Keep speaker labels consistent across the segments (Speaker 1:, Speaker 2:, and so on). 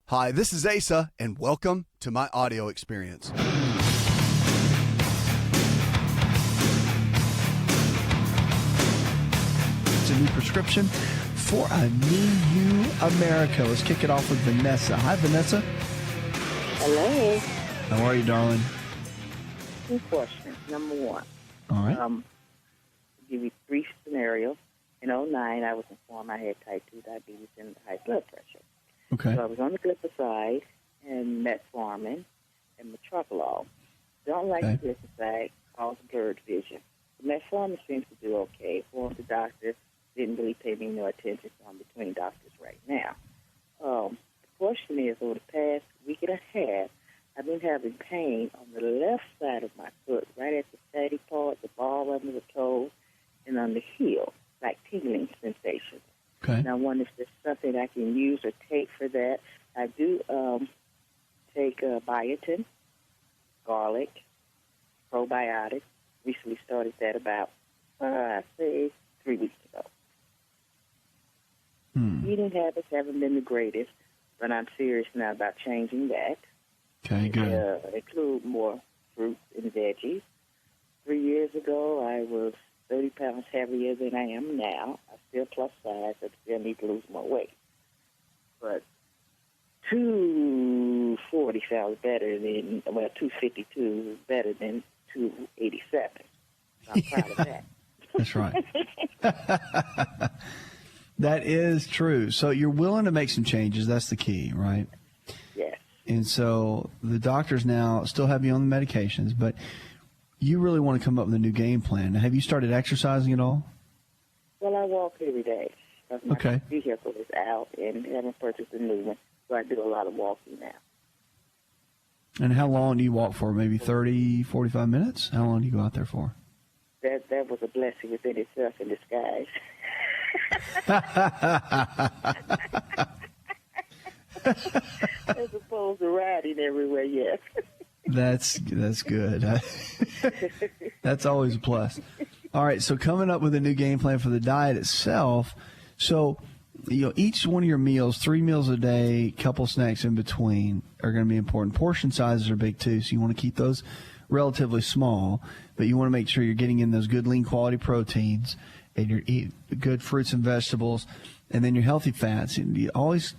Speaker 1: Hi, this is Asa, and welcome to my audio experience.
Speaker 2: It's a new prescription for a new you, America. Let's kick it off with Vanessa. Hi, Vanessa.
Speaker 3: Hello.
Speaker 2: How are you, darling?
Speaker 3: Two questions. Number one.
Speaker 2: All right.
Speaker 3: I'll give you three scenarios. In '09, I was informed I had type 2 diabetes and high blood pressure.
Speaker 2: Okay.
Speaker 3: So I was on the glipizide and metformin and metoprolol. Don't like the glipizide, causes blurred vision. The metformin seems to do okay. Well, the doctor didn't really pay me no attention, so I'm between doctors right now. The question is, over the past week and a half, I've been having pain on the left side of my foot, right at the fatty part, the ball under the toe, and on the heel, like tingling sensation.
Speaker 2: Okay.
Speaker 3: And I wonder if there's something I can use or take for that. I do take biotin, garlic, probiotics. Recently started that about, I'd say, 3 weeks ago. Eating habits haven't been the greatest, but I'm serious now about changing that.
Speaker 2: Okay, good.
Speaker 3: Include more fruits and veggies. 3 years ago, I was 30 pounds heavier than I am now. I still plus size, but still need to lose more weight. But 240 sounds better than, 252 is better than 287. So I'm proud of that.
Speaker 2: That's right. That is true. So you're willing to make some changes. That's the key, right?
Speaker 3: Yes.
Speaker 2: And so the doctors now still have you on the medications, but you really want to come up with a new game plan. Now, have you started exercising at all?
Speaker 3: Well, I walk every day. My
Speaker 2: Okay.
Speaker 3: vehicle is out and haven't purchased a new one, so I do a lot of walking now.
Speaker 2: And how long do you walk for? Maybe 30, 45 minutes? How long do you go out there for?
Speaker 3: That was a blessing within itself in disguise. As opposed to riding everywhere, yes.
Speaker 2: That's good. That's always a plus. All right, so coming up with a new game plan for the diet itself. So, each one of your meals, 3 meals a day, couple snacks in between, are going to be important. Portion sizes are big too, so you want to keep those relatively small, but you want to make sure you're getting in those good lean quality proteins and you're eating good fruits and vegetables, and then your healthy fats. And you always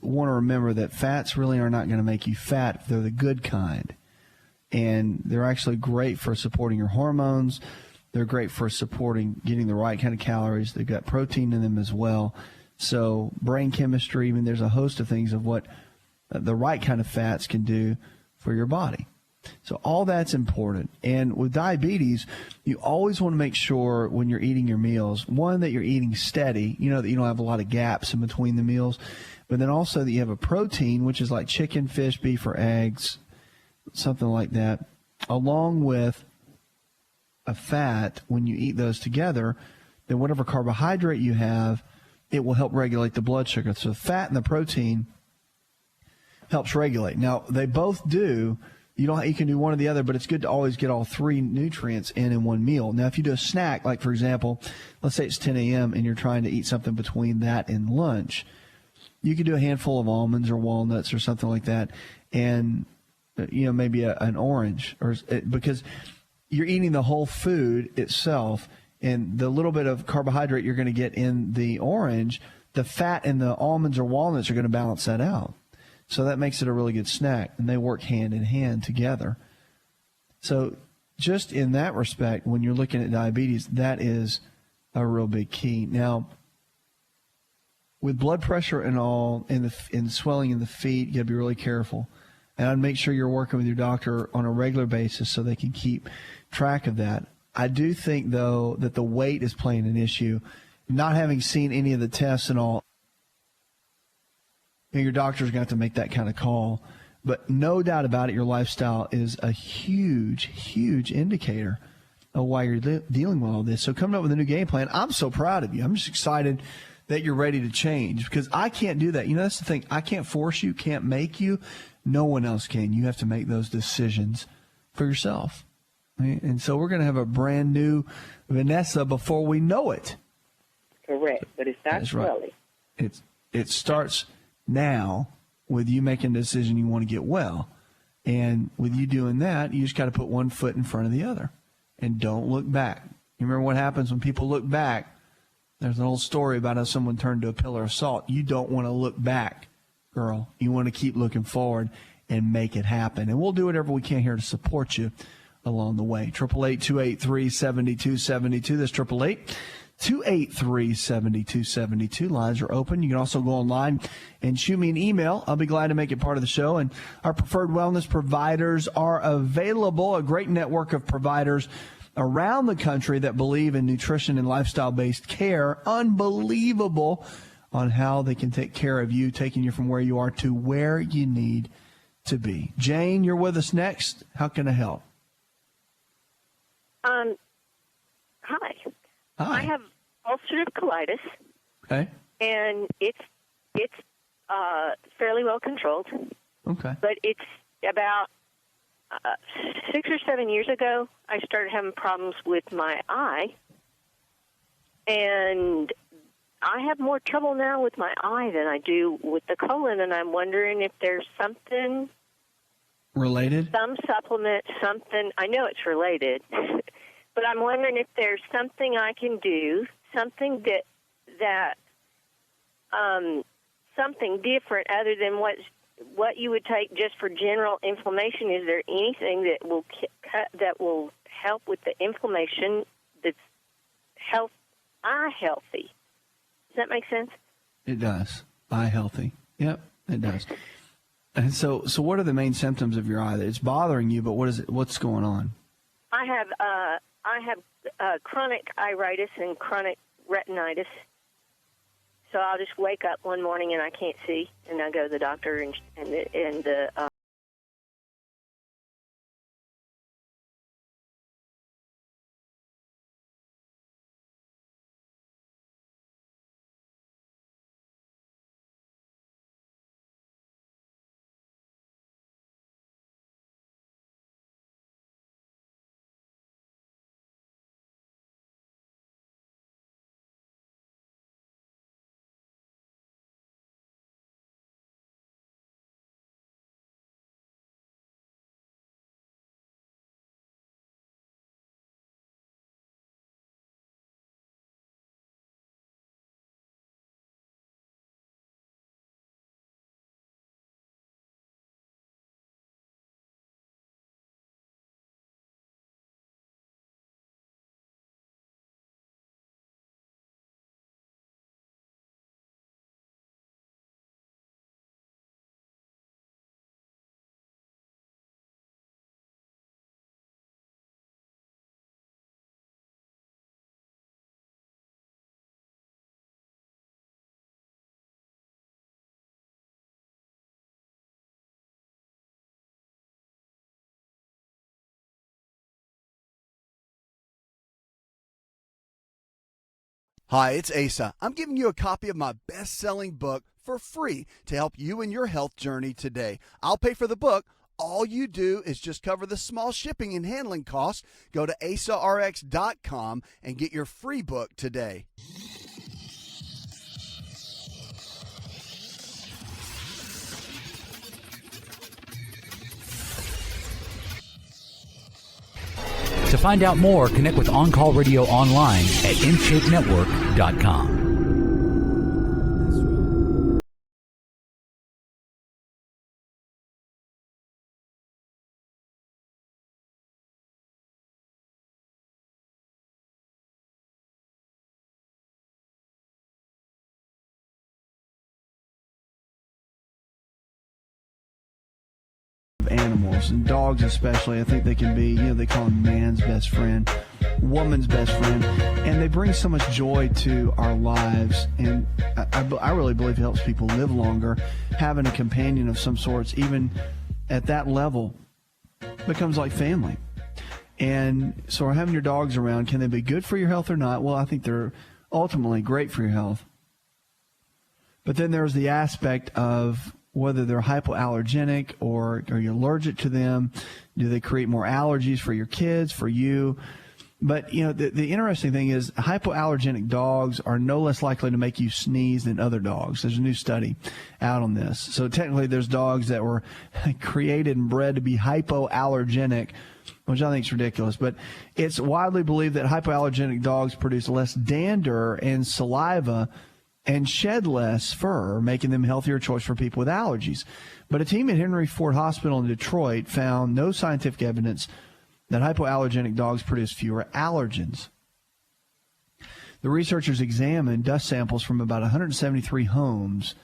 Speaker 2: want to remember that fats really are not going to make you fat if they're the good kind. And they're actually great for supporting your hormones. They're great for supporting getting the right kind of calories. They've got protein in them as well. So brain chemistry, there's a host of things of what the right kind of fats can do for your body. So all that's important. And with diabetes, you always want to make sure when you're eating your meals, one, that you're eating steady, that you don't have a lot of gaps in between the meals, but then also that you have a protein, which is like chicken, fish, beef, or eggs, something like that, along with a fat. When you eat those together, then whatever carbohydrate you have, it will help regulate the blood sugar. So the fat and the protein helps regulate. Now, they both do. You can do one or the other, but it's good to always get all three nutrients in one meal. Now, if you do a snack, like, for example, let's say it's 10 a.m. and you're trying to eat something between that and lunch, you could do a handful of almonds or walnuts or something like that, and maybe an orange, because you're eating the whole food itself, and the little bit of carbohydrate you're going to get in the orange, the fat in the almonds or walnuts are going to balance that out. So that makes it a really good snack, and they work hand in hand together. So just in that respect, when you're looking at diabetes, that is a real big key. Now, with blood pressure and all, and swelling in the feet, you got to be really careful. And I'd make sure you're working with your doctor on a regular basis so they can keep track of that. I do think, though, that the weight is playing an issue. Not having seen any of the tests and all, your doctor's going to have to make that kind of call. But no doubt about it, your lifestyle is a huge, huge indicator of why you're dealing with all this. So coming up with a new game plan, I'm so proud of you. I'm just excited that you're ready to change, because I can't do that. That's the thing. I can't force you, can't make you. No one else can. You have to make those decisions for yourself. Right? And so we're going to have a brand new Vanessa before we know it.
Speaker 3: Correct, but it's not
Speaker 2: That's right.
Speaker 3: swelling.
Speaker 2: It starts now, with you making a decision you want to get well. And with you doing that, you just got to put one foot in front of the other and don't look back. You remember what happens when people look back? There's an old story about how someone turned to a pillar of salt. You don't want to look back, girl. You want to keep looking forward and make it happen. And we'll do whatever we can here to support you along the way. 888-283-7272. That's 888-283-7272. Lines are open. You can also go online and shoot me an email. I'll be glad to make it part of the show. And our preferred wellness providers are available, a great network of providers around the country that believe in nutrition and lifestyle-based care. Unbelievable on how they can take care of you, taking you from where you are to where you need to be. Jane, you're with us next. How can I help?
Speaker 4: Hi.
Speaker 2: Hi.
Speaker 4: I have ulcerative colitis.
Speaker 2: Okay.
Speaker 4: And it's fairly well controlled.
Speaker 2: Okay.
Speaker 4: But it's about 6 or 7 years ago, I started having problems with my eye. And I have more trouble now with my eye than I do with the colon, and I'm wondering if there's something
Speaker 2: related?
Speaker 4: Some supplement, something. I know it's related, but I'm wondering if there's something I can do, something that something different other than what you would take just for general inflammation. Is there anything that will help with the inflammation that's eye healthy? Does that make sense?
Speaker 2: It does. Eye healthy. Yep, it does. And so what are the main symptoms of your eye? It's bothering you, but what's going on?
Speaker 4: I have chronic iritis and chronic retinitis. So I'll just wake up one morning and I can't see, and I go to the doctor and the
Speaker 1: Hi, it's Asa. I'm giving you a copy of my best-selling book for free to help you in your health journey today. I'll pay for the book. All you do is just cover the small shipping and handling costs. Go to AsaRx.com and get your free book today.
Speaker 5: To find out more, connect with On Call Radio online at InShapeNetwork.com.
Speaker 2: Animals and dogs especially, I think they can be, they call them man's best friend, woman's best friend, and they bring so much joy to our lives. And I really believe it helps people live longer. Having a companion of some sorts, even at that level, becomes like family. And so having your dogs around, can they be good for your health or not? Well, I think they're ultimately great for your health. But then there's the aspect of whether they're hypoallergenic or are you allergic to them. Do they create more allergies for your kids, for you? But, the interesting thing is hypoallergenic dogs are no less likely to make you sneeze than other dogs. There's a new study out on this. So technically there's dogs that were created and bred to be hypoallergenic, which I think is ridiculous. But it's widely believed that hypoallergenic dogs produce less dander and saliva and shed less fur, making them a healthier choice for people with allergies. But a team at Henry Ford Hospital in Detroit found no scientific evidence that hypoallergenic dogs produce fewer allergens. The researchers examined dust samples from about 173 homes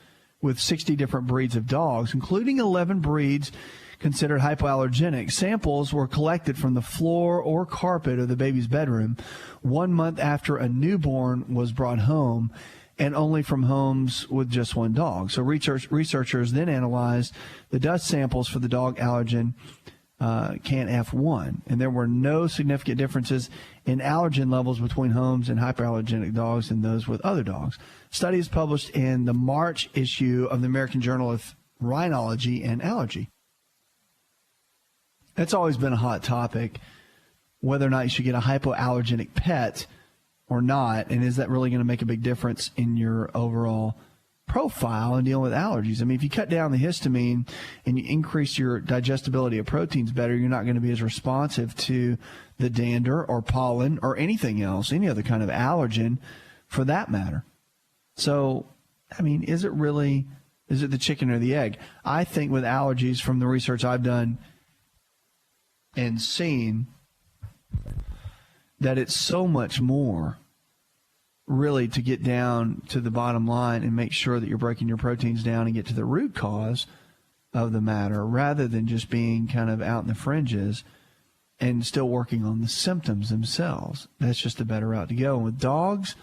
Speaker 2: with 60 different breeds of dogs, including 11 breeds considered hypoallergenic. Samples were collected from the floor or carpet of the baby's bedroom 1 month after a newborn was brought home, and only from homes with just one dog. So researchers then analyzed the dust samples for the dog allergen can F1, and there were no significant differences in allergen levels between homes and hyperallergenic dogs and those with other dogs. Studies published in the March issue of the American Journal of Rhinology and Allergy. That's always been a hot topic, whether or not you should get a hypoallergenic pet or not, and is that really going to make a big difference in your overall profile and dealing with allergies? I mean, if you cut down the histamine and you increase your digestibility of proteins better, you're not going to be as responsive to the dander or pollen or anything else, any other kind of allergen for that matter. So, I mean, is it the chicken or the egg? I think with allergies, from the research I've done and seen, that it's so much more really to get down to the bottom line and make sure that you're breaking your proteins down and get to the root cause of the matter, rather than just being kind of out in the fringes and still working on the symptoms themselves. That's just a better route to go. And with dogs,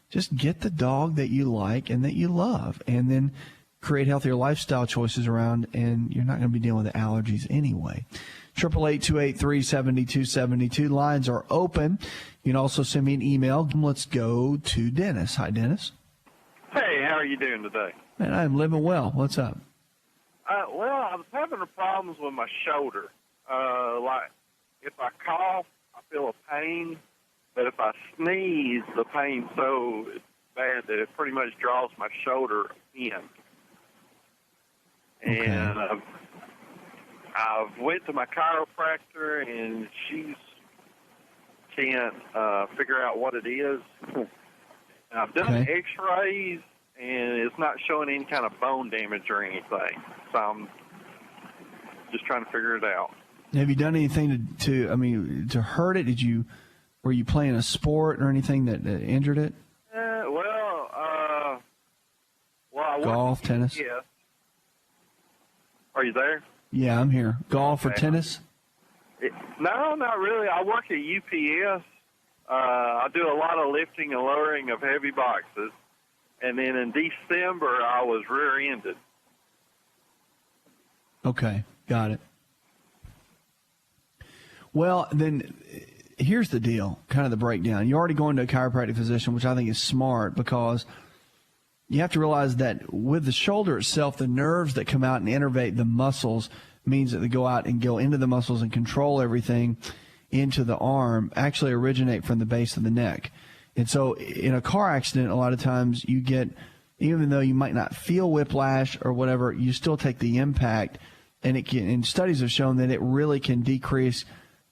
Speaker 2: just get the dog that you like and that you love, and then create healthier lifestyle choices around, and you're not going to be dealing with allergies anyway. 888-283-7272. Lines are open. You can also send me an email. Let's go to Dennis. Hi, Dennis.
Speaker 6: Hey, how are you doing today?
Speaker 2: Man, I'm living well. What's up?
Speaker 6: Well, I was having problems with my shoulder. Like, if I cough, I feel a pain, but if I sneeze, the pain's so bad that it pretty much draws my shoulder in.
Speaker 2: Okay.
Speaker 6: And I've went to my chiropractor, and she can't figure out what it is. I've done X-rays, and it's not showing any kind of bone damage or anything. So I'm just trying to figure it out.
Speaker 2: Have you done anything to hurt it? Were you playing a sport or anything that injured it?
Speaker 6: I
Speaker 2: golf, tennis?
Speaker 6: Yeah. Are you there?
Speaker 2: Yeah, I'm here. Golf or tennis?
Speaker 6: No, not really. I work at UPS. I do a lot of lifting and lowering of heavy boxes. And then in December, I was rear-ended.
Speaker 2: Okay, got it. Well, then here's the deal, kind of the breakdown. You're already going to a chiropractic physician, which I think is smart, because you have to realize that with the shoulder itself, the nerves that come out and innervate the muscles means that they go out and go into the muscles and control everything into the arm, actually originate from the base of the neck. And so in a car accident, a lot of times you get, even though you might not feel whiplash or whatever, you still take the impact, and studies have shown that it really can decrease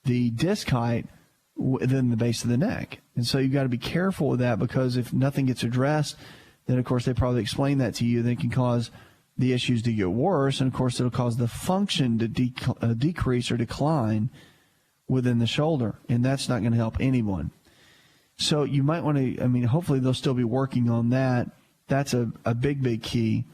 Speaker 2: the disc height within the base of the neck. And so you've got to be careful with that, because if nothing gets addressed, then, of course, they probably explain that to you. They can cause the issues to get worse, and, of course, it'll cause the function to decrease or decline within the shoulder, and that's not going to help anyone. So you might want to, hopefully they'll still be working on that. That's a big, big key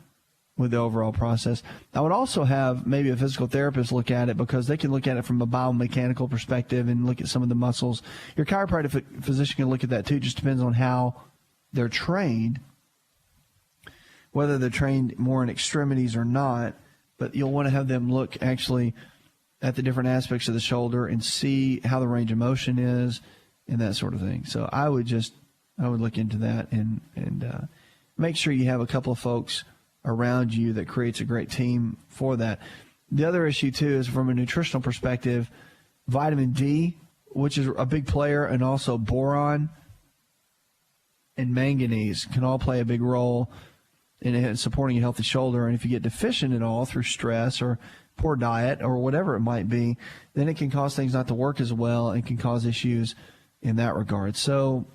Speaker 2: with the overall process. I would also have maybe a physical therapist look at it, because they can look at it from a biomechanical perspective and look at some of the muscles. Your chiropractic physician can look at that too. Just depends on how they're trained, whether they're trained more in extremities or not. But you'll want to have them look actually at the different aspects of the shoulder and see how the range of motion is and that sort of thing. So I would look into that and make sure you have a couple of folks around you that creates a great team for that. The other issue too is, from a nutritional perspective, vitamin D which is a big player, and also boron and manganese can all play a big role in supporting a healthy shoulder. And if you get deficient at all through stress or poor diet or whatever it might be, then it can cause things not to work as well and can cause issues in that regard. So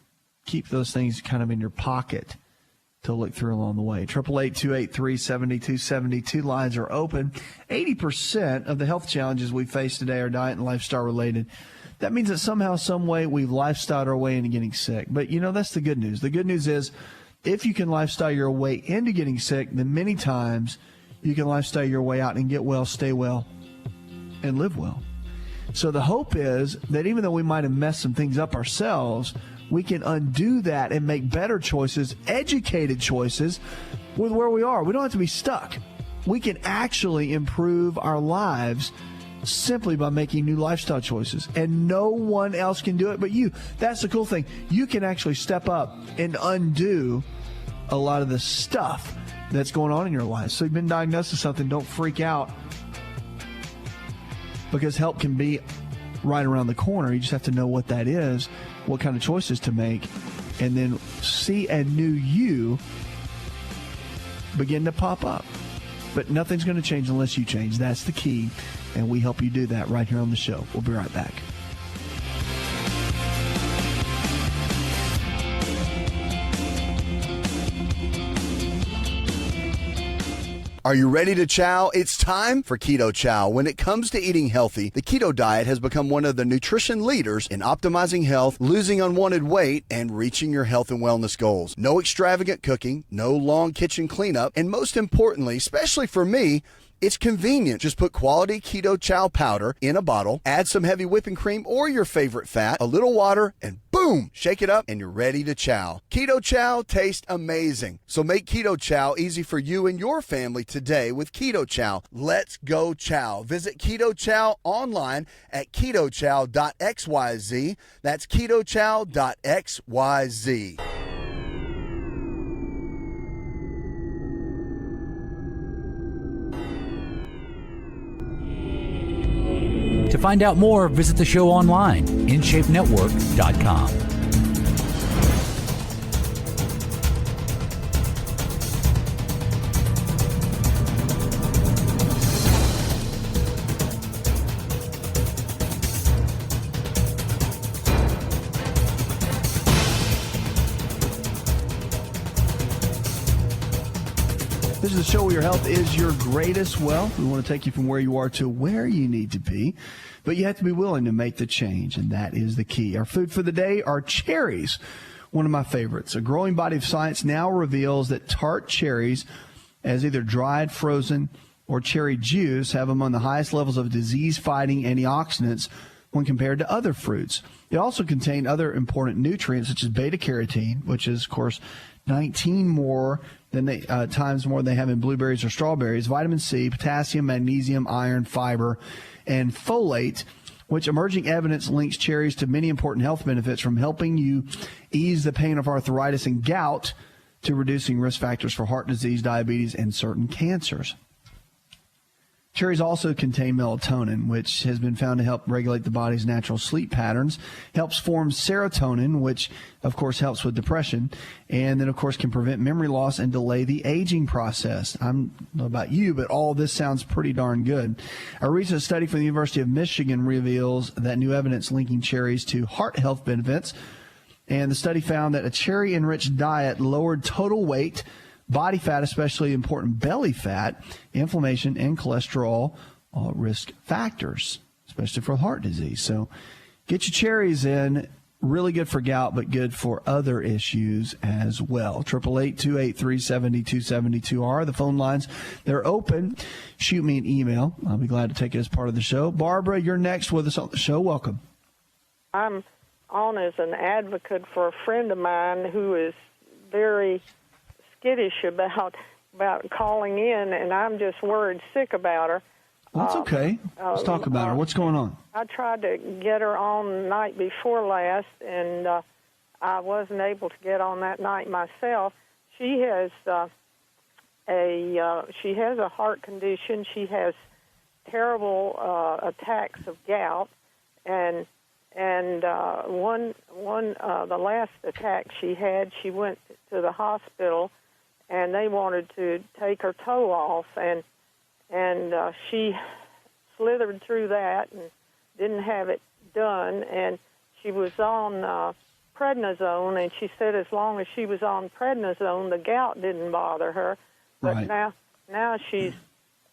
Speaker 2: keep those things kind of in your pocket to look through along the way. 888-283-7272 lines are open. 80% of the health challenges we face today are diet and lifestyle related. That means that somehow, some way, we've lifestyled our way into getting sick. But, that's the good news. The good news is if you can lifestyle your way into getting sick, then many times you can lifestyle your way out and get well, stay well, and live well. So the hope is that even though we might have messed some things up ourselves, we can undo that and make better choices, educated choices with where we are. We don't have to be stuck. We can actually improve our lives simply by making new lifestyle choices. And no one else can do it but you. That's the cool thing. You can actually step up and undo a lot of the stuff that's going on in your life. So you've been diagnosed with something, don't freak out, because help can be right around the corner. You just have to know what that is, what kind of choices to make, and then see a new you begin to pop up. But nothing's going to change unless you change. That's the key, and we help you do that right here on the show. We'll be right back.
Speaker 1: Are you ready to chow? It's time for Keto Chow. When it comes to eating healthy, the keto diet has become one of the nutrition leaders in optimizing health, losing unwanted weight, and reaching your health and wellness goals. No extravagant cooking, no long kitchen cleanup, and most importantly, especially for me, it's convenient. Just put quality Keto Chow powder in a bottle, add some heavy whipping cream or your favorite fat, a little water, and boom, shake it up and you're ready to chow. Keto Chow tastes amazing. So make Keto Chow easy for you and your family today with Keto Chow. Let's go chow. Visit Keto Chow online at ketochow.xyz. That's ketochow.xyz.
Speaker 5: To find out more, visit the show online, InShapeNetwork.com.
Speaker 2: This is the show where your health is your greatest wealth. We want to take you from where you are to where you need to be, but you have to be willing to make the change, and that is the key. Our food for the day are cherries, one of my favorites. A growing body of science now reveals that tart cherries, as either dried, frozen, or cherry juice, have among the highest levels of disease-fighting antioxidants when compared to other fruits. They also contain other important nutrients, such as beta-carotene, which is, of course, 19 more than times more than they have in blueberries or strawberries, vitamin C, potassium, magnesium, iron, fiber, and folate, which emerging evidence links cherries to many important health benefits, from helping you ease the pain of arthritis and gout to reducing risk factors for heart disease, diabetes, and certain cancers. Cherries also contain melatonin, which has been found to help regulate the body's natural sleep patterns, helps form serotonin, which, of course, helps with depression, and then, of course, can prevent memory loss and delay the aging process. I don't know about you, but all this sounds pretty darn good. A recent study from the University of Michigan reveals that new evidence linking cherries to heart health benefits, and the study found that a cherry-enriched diet lowered total weight, body fat, especially important belly fat, inflammation, and cholesterol risk factors, especially for heart disease. So get your cherries in. Really good for gout, but good for other issues as well. 888-283-7272 are the phone lines. They're open. Shoot me an email. I'll be glad to take it as part of the show. Barbara, you're next with us on the show. Welcome.
Speaker 7: I'm on as an advocate for a friend of mine who is very skittish about calling in, and I'm just worried sick about her.
Speaker 2: Well, that's okay. Let's talk about her. What's going on?
Speaker 7: I tried to get her on the night before last, and I wasn't able to get on that night myself. She has a heart condition. She has terrible attacks of gout, and And the last attack she had, she went to the hospital, and they wanted to take her toe off, and she slithered through that and didn't have it done, and she was on prednisone, and she said as long as she was on prednisone, the gout didn't bother her. But now she's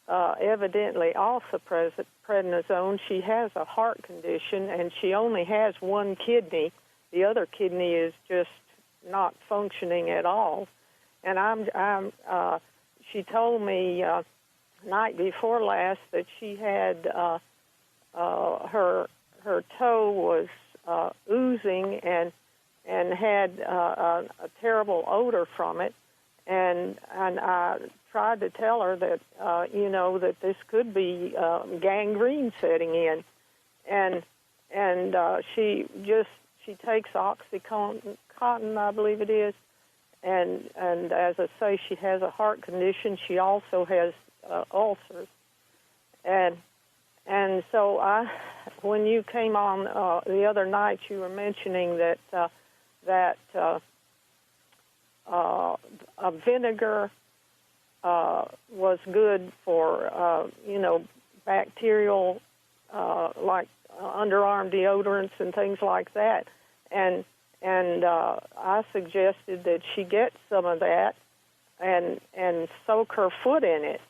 Speaker 7: evidently off the prednisone. She has a heart condition, and she only has one kidney. The other kidney is just not functioning at all. And she told me night before last that she had her toe was oozing and had a terrible odor from it, and I tried to tell her that that this could be gangrene setting in, and she takes OxyContin, I believe it is, and as I say, she has a heart condition. She also has ulcers, and so when you came on the other night, you were mentioning that a vinegar was good for bacterial like underarm deodorants and things like that, and I suggested that she get some of that and soak her foot in it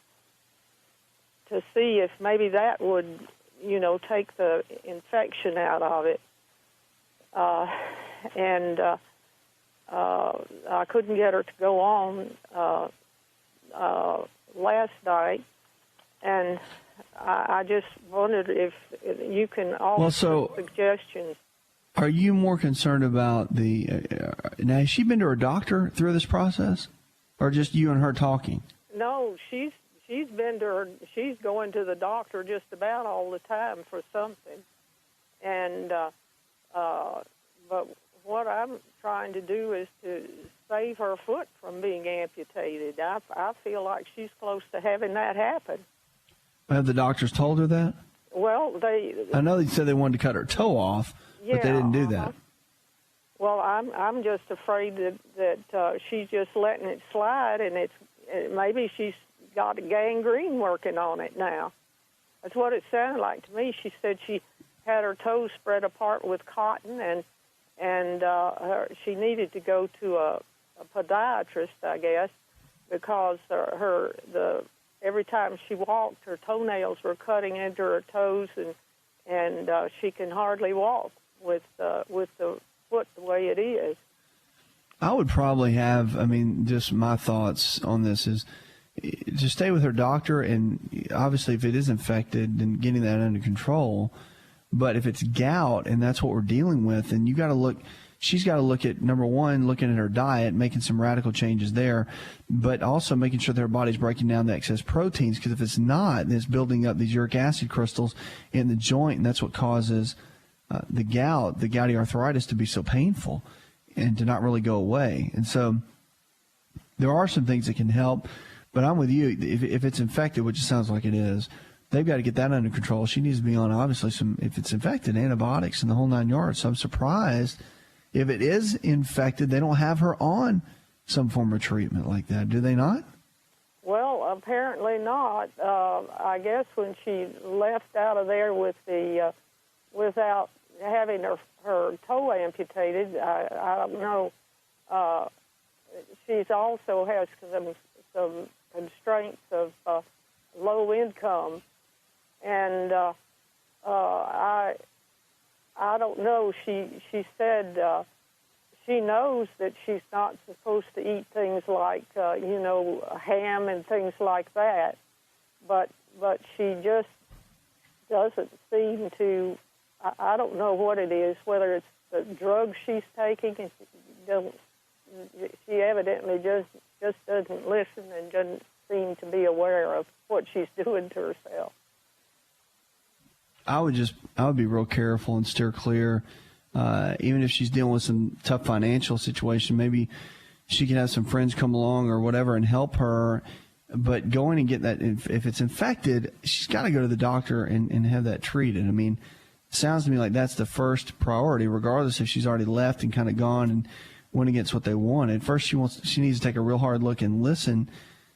Speaker 7: to see if maybe that would take the infection out of it. I couldn't get her to go on last night, and I just wondered if you can offer suggestions.
Speaker 2: Are you more concerned about now, has she been to her doctor through this process, or just you and her talking?
Speaker 7: No, she's been to she's going to the doctor just about all the time for something, and but what I'm trying to do is to save her foot from being amputated. I feel like she's close to having that happen.
Speaker 2: Have the doctors told her that?
Speaker 7: Well, I
Speaker 2: know they said they wanted to cut her toe off, but they didn't do that.
Speaker 7: Well, I'm just afraid that she's just letting it slide, and maybe she's got a gangrene working on it now. That's what it sounded like to me. She said she had her toes spread apart with cotton, and she needed to go to a podiatrist, I guess, because every time she walked, her toenails were cutting into her toes, and she can hardly walk with the foot the way it is.
Speaker 2: I would probably just my thoughts on this is to stay with her doctor, and obviously if it is infected, then getting that under control. But if it's gout and that's what we're dealing with, then she's got to look at, number one, looking at her diet, making some radical changes there, but also making sure that her body's breaking down the excess proteins, because if it's not, then it's building up these uric acid crystals in the joint, and that's what causes the gouty arthritis to be so painful and to not really go away. And so there are some things that can help, but I'm with you. If it's infected, which it sounds like it is, they've got to get that under control. She needs to be on, obviously, if it's infected, antibiotics and the whole 9 yards. So I'm surprised if it is infected, they don't have her on some form of treatment like that. Do they not?
Speaker 7: Well, apparently not. I guess when she left out of there without having her toe amputated, I don't know. She also has some constraints of low income. And I don't know. She said she knows that she's not supposed to eat things like ham and things like that, but she just doesn't seem to. I don't know what it is. Whether it's the drugs she's taking, and she evidently just doesn't listen and doesn't seem to be aware of what she's doing to herself. I would
Speaker 2: be real careful and steer clear. Even if she's dealing with some tough financial situation, maybe she can have some friends come along or whatever and help her. But going and get that, if it's infected, she's got to go to the doctor and have that treated. I mean, sounds to me like that's the first priority, regardless if she's already left and kind of gone and went against what they wanted. First, she needs to take a real hard look and listen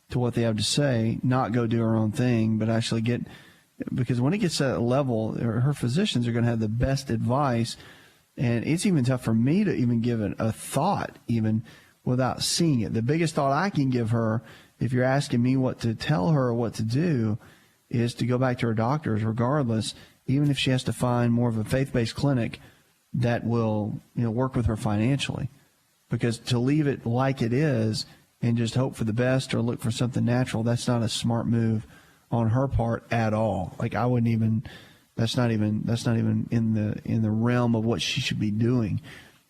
Speaker 2: to what they have to say, not go do her own thing, but actually because when it gets to that level, her physicians are going to have the best advice. And it's even tough for me to even give it a thought, even without seeing it. The biggest thought I can give her, if you're asking me what to tell her or what to do, is to go back to her doctors regardless, even if she has to find more of a faith-based clinic that will, work with her financially. Because to leave it like it is and just hope for the best or look for something natural, that's not a smart move on her part at all. Like, I wouldn't even, that's not even in the realm of what she should be doing.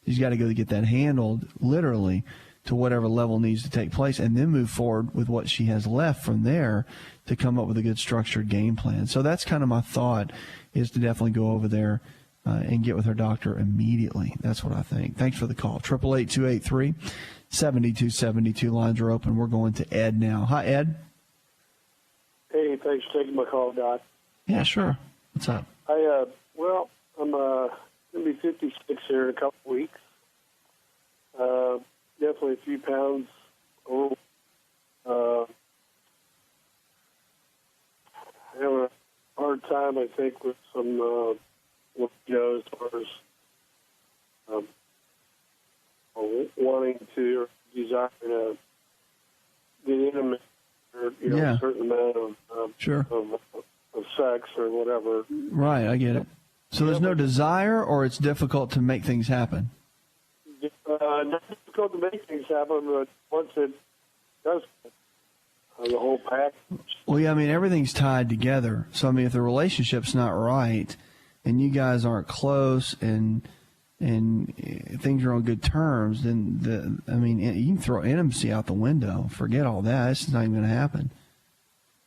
Speaker 2: She's got to go to get that handled literally to whatever level needs to take place, and then move forward with what she has left from there to come up with a good structured game plan. So that's kind of my thought, is to definitely go over there and get with her doctor immediately. That's what I think. Thanks for the call. 888-283-7272. Lines are open. We're going to Ed now. Hi, Ed.
Speaker 8: Hey, thanks for taking my call, Doc.
Speaker 2: Yeah, sure. What's up?
Speaker 8: I'm going to be 56 here in a couple of weeks. Definitely a few pounds over. I have a hard time, I think, with some as far as wanting to or desiring to get intimate or a certain amount of sex or whatever.
Speaker 2: Right, I get it. So there's no desire, or it's difficult to make things happen?
Speaker 8: Not difficult to make things happen, but once it does, the whole package.
Speaker 2: Well, yeah, I mean, everything's tied together. So, I mean, if the relationship's not right and you guys aren't close and things are on good terms, then, you can throw intimacy out the window. Forget all that. It's not even going to happen.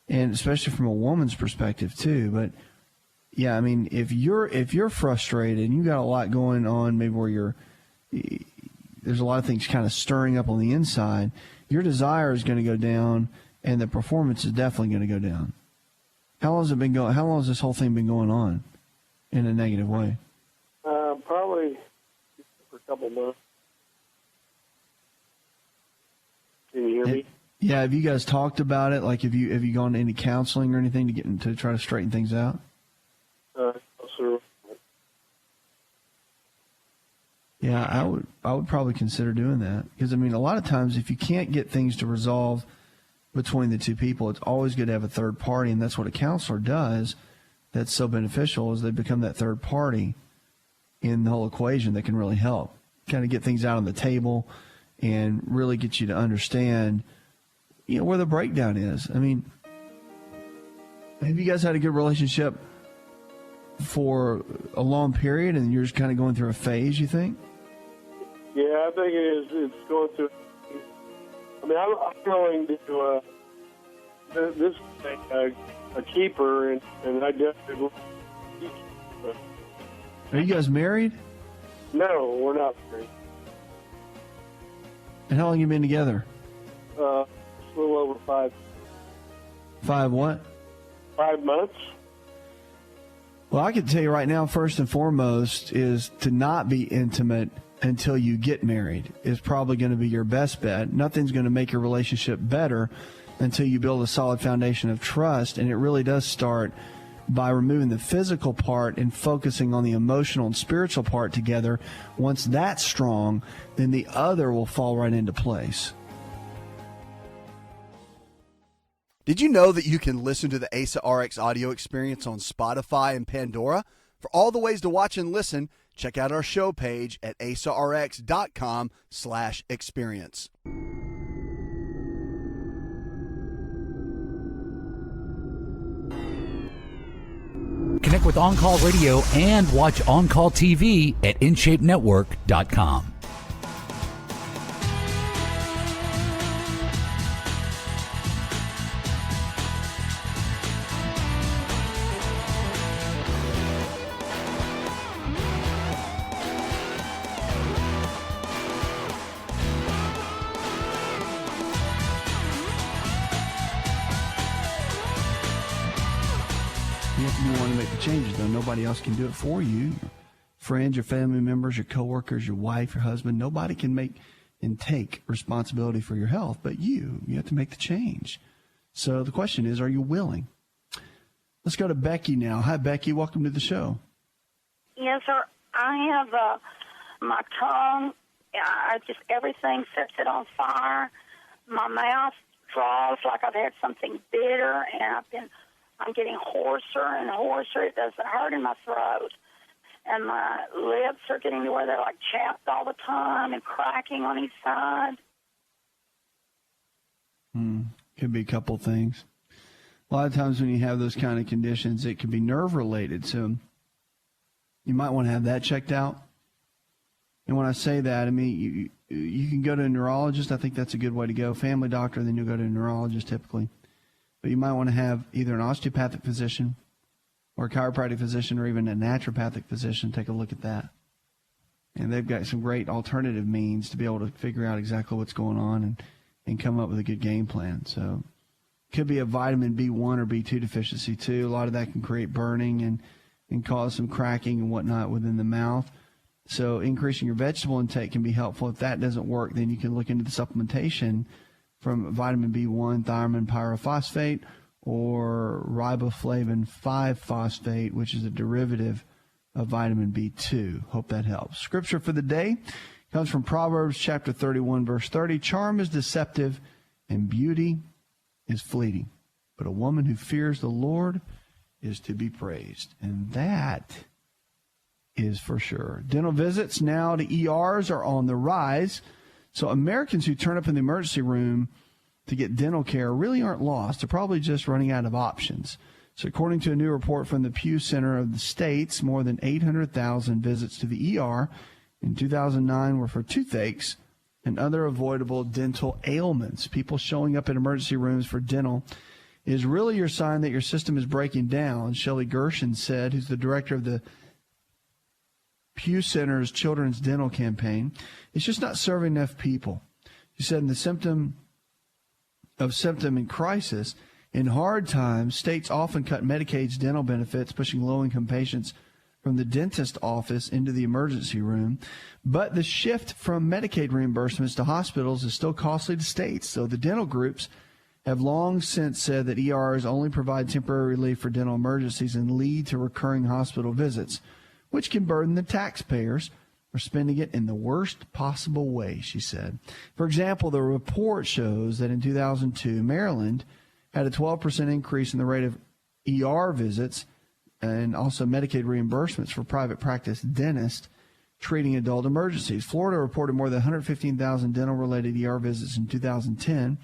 Speaker 2: And especially from a woman's perspective, too. But, yeah, I mean, if you're frustrated and you got a lot going on, maybe where there's a lot of things kind of stirring up on the inside, your desire is going to go down, and the performance is definitely going to go down. How long has this whole thing been going on in a negative way?
Speaker 8: Probably for a couple months. Can you hear me?
Speaker 2: Yeah. Have you guys talked about it? Like, have you gone to any counseling or anything to try to straighten things out?
Speaker 8: Sir.
Speaker 2: Yeah, I would probably consider doing that, because, I mean, a lot of times if you can't get things to resolve between the two people, it's always good to have a third party, and that's what a counselor does. That's so beneficial, is they become that third party in the whole equation that can really help kind of get things out on the table and really get you to understand, where the breakdown is. I mean, have you guys had a good relationship for a long period and you're just kind of going through a phase, you think?
Speaker 8: Yeah, I think it is. It's going through. I mean, I'm willing to this a keeper, and I definitely.
Speaker 2: Are you guys married?
Speaker 8: No, we're not married.
Speaker 2: And how long have you been together?
Speaker 8: A little over 5.
Speaker 2: 5 what?
Speaker 8: 5 months.
Speaker 2: Well, I can tell you right now, first and foremost, is to not be intimate until you get married is probably going to be your best bet. Nothing's going to make your relationship better until you build a solid foundation of trust, and it really does start by removing the physical part and focusing on the emotional and spiritual part together. Once that's strong, then the other will fall right into place.
Speaker 1: Did you know that you can listen to the AsaRx audio experience on Spotify and Pandora? For all the ways to watch and listen, check out our show page at asarx.com/experience.
Speaker 5: Connect with On Call Radio and watch On Call TV at InShapeNetwork.com.
Speaker 2: You have to be one to make the changes, though. Nobody else can do it for you. Your friends, your family members, your coworkers, your wife, your husband, nobody can make and take responsibility for your health, but you have to make the change. So the question is, are you willing? Let's go to Becky now. Hi, Becky. Welcome to the show.
Speaker 9: Yes, sir. I have my tongue. Everything sets it on fire. My mouth draws like I've had something bitter, and I'm getting hoarser and hoarser. It doesn't hurt in my throat. And my lips are getting to where they're like chapped all the time and cracking on each side.
Speaker 2: Could be a couple things. A lot of times when you have those kind of conditions, it can be nerve-related. So you might want to have that checked out. And when I say that, I mean, you can go to a neurologist. I think that's a good way to go. Family doctor, then you'll go to a neurologist typically. But you might want to have either an osteopathic physician or a chiropractic physician or even a naturopathic physician take a look at that. And they've got some great alternative means to be able to figure out exactly what's going on and come up with a good game plan. So it could be a vitamin B1 or B2 deficiency too. A lot of that can create burning and cause some cracking and whatnot within the mouth. So increasing your vegetable intake can be helpful. If that doesn't work, then you can look into the supplementation from vitamin B1, thiamine pyrophosphate, or riboflavin 5-phosphate, which is a derivative of vitamin B2. Hope that helps. Scripture for the day comes from Proverbs chapter 31, verse 30. Charm is deceptive and beauty is fleeting, but a woman who fears the Lord is to be praised. And that is for sure. Dental visits now to ERs are on the rise. So Americans who turn up in the emergency room to get dental care really aren't lost. They're probably just running out of options. So according to a new report from the Pew Center of the States, more than 800,000 visits to the ER in 2009 were for toothaches and other avoidable dental ailments. People showing up in emergency rooms for dental is really your sign that your system is breaking down. Shelley Gershon said, who's the director of the Pew Center's Children's Dental Campaign, it's just not serving enough people. She said in the symptom in crisis, in hard times, states often cut Medicaid's dental benefits, pushing low-income patients from the dentist office into the emergency room. But the shift from Medicaid reimbursements to hospitals is still costly to states. So the dental groups have long since said that ERs only provide temporary relief for dental emergencies and lead to recurring hospital visits, which can burden the taxpayers for spending it in the worst possible way, she said. For example, the report shows that in 2002, Maryland had a 12% increase in the rate of ER visits and also Medicaid reimbursements for private practice dentists treating adult emergencies. Florida reported more than 115,000 dental-related ER visits in 2010,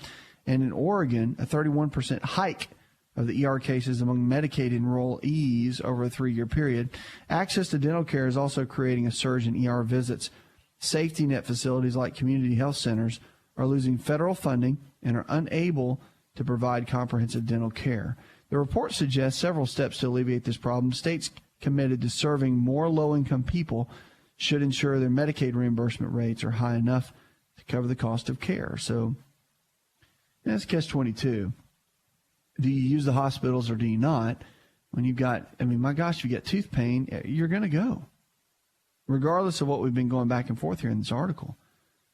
Speaker 2: and in Oregon, a 31% hike of the ER cases among Medicaid enrollees over a 3-year period. Access to dental care is also creating a surge in ER visits. Safety net facilities like community health centers are losing federal funding and are unable to provide comprehensive dental care. The report suggests several steps to alleviate this problem. States committed to serving more low-income people should ensure their Medicaid reimbursement rates are high enough to cover the cost of care. So that's catch-22. Do you use the hospitals or do you not? When you've got, my gosh, if you get tooth pain, you're going to go. Regardless of what we've been going back and forth here in this article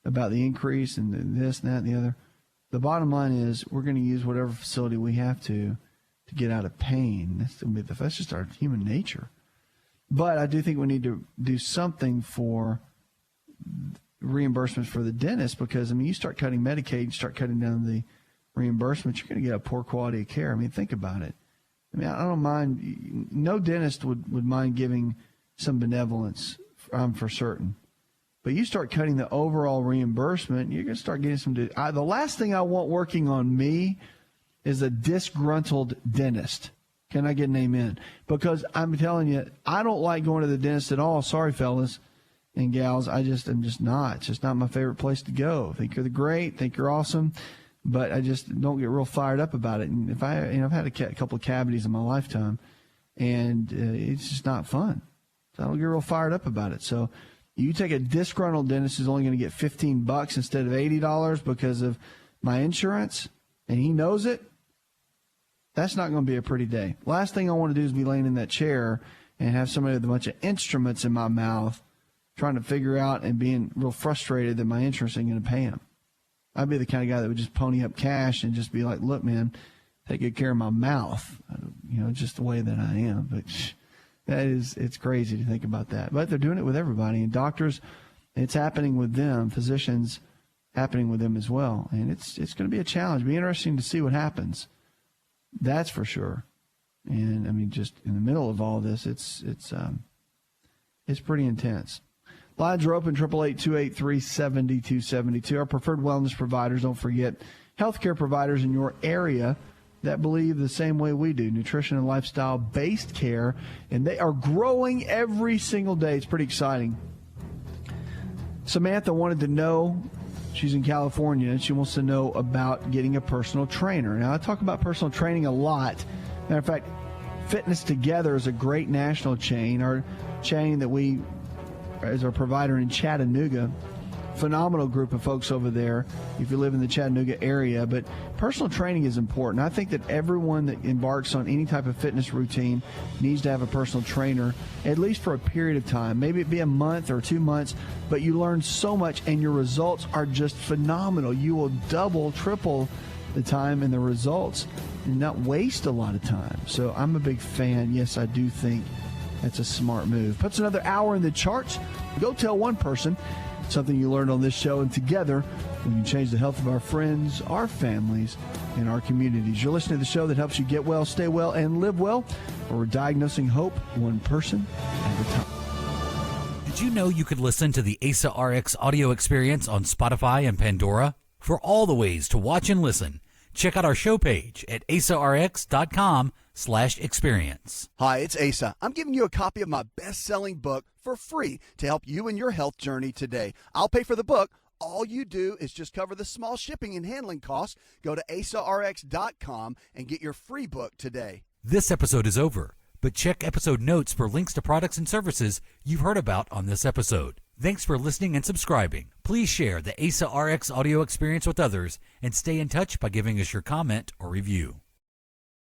Speaker 2: about the increase and this and that and the other, the bottom line is we're going to use whatever facility we have to get out of pain. That's just our human nature. But I do think we need to do something for reimbursements for the dentist because, you start cutting Medicaid, you start cutting down the reimbursement, you're going to get a poor quality of care. Think about it. I don't mind. No dentist would mind giving some benevolence, for certain. But you start cutting the overall reimbursement, you're going to start getting some. The last thing I want working on me is a disgruntled dentist. Can I get an amen? Because I'm telling you, I don't like going to the dentist at all. Sorry, fellas and gals. I'm just not. It's just not my favorite place to go. Think you're great. Think you're awesome. But I just don't get real fired up about it. And if I've had a couple of cavities in my lifetime, and it's just not fun. So I don't get real fired up about it. So you take a disgruntled dentist who's only going to get $15 instead of $80 because of my insurance, and he knows it. That's not going to be a pretty day. Last thing I want to do is be laying in that chair and have somebody with a bunch of instruments in my mouth trying to figure out and being real frustrated that my insurance ain't going to pay them. I'd be the kind of guy that would just pony up cash and just be like, look, man, take good care of my mouth, just the way that I am. But it's crazy to think about that. But they're doing it with everybody. And doctors, it's happening with them. Physicians, happening with them as well. And it's going to be a challenge. It'll be interesting to see what happens. That's for sure. And, I mean, just in the middle of all this, it's pretty intense. Lines are open, 888-283-7272. Our preferred wellness providers, don't forget, healthcare providers in your area that believe the same way we do, nutrition and lifestyle-based care, and they are growing every single day. It's pretty exciting. Samantha wanted to know, she's in California, and she wants to know about getting a personal trainer. Now, I talk about personal training a lot. Matter of fact, Fitness Together is a great national chain, our chain that we, as our provider in Chattanooga. Phenomenal group of folks over there if you live in the Chattanooga area. But personal training is important. I think that everyone that embarks on any type of fitness routine needs to have a personal trainer, at least for a period of time. Maybe it be a month or 2 months, but you learn so much and your results are just phenomenal. You will double, triple the time and the results and not waste a lot of time. So I'm a big fan. Yes, I do think that's a smart move. Puts another hour in the charts. Go tell one person something you learned on this show, and together we can change the health of our friends, our families, and our communities. You're listening to the show that helps you get well, stay well, and live well, where we're diagnosing hope one person at a time.
Speaker 5: Did you know you could listen to the AsaRx audio experience on Spotify and Pandora? For all the ways to watch and listen, check out our show page at asarx.com/experience.
Speaker 1: Hi, it's Asa. I'm giving you a copy of my best-selling book for free to help you in your health journey today. I'll pay for the book. All you do is just cover the small shipping and handling costs. Go to asarx.com and get your free book today.
Speaker 5: This episode is over, but check episode notes for links to products and services you've heard about on this episode. Thanks for listening and subscribing. Please share the AsaRx audio experience with others and stay in touch by giving us your comment or review.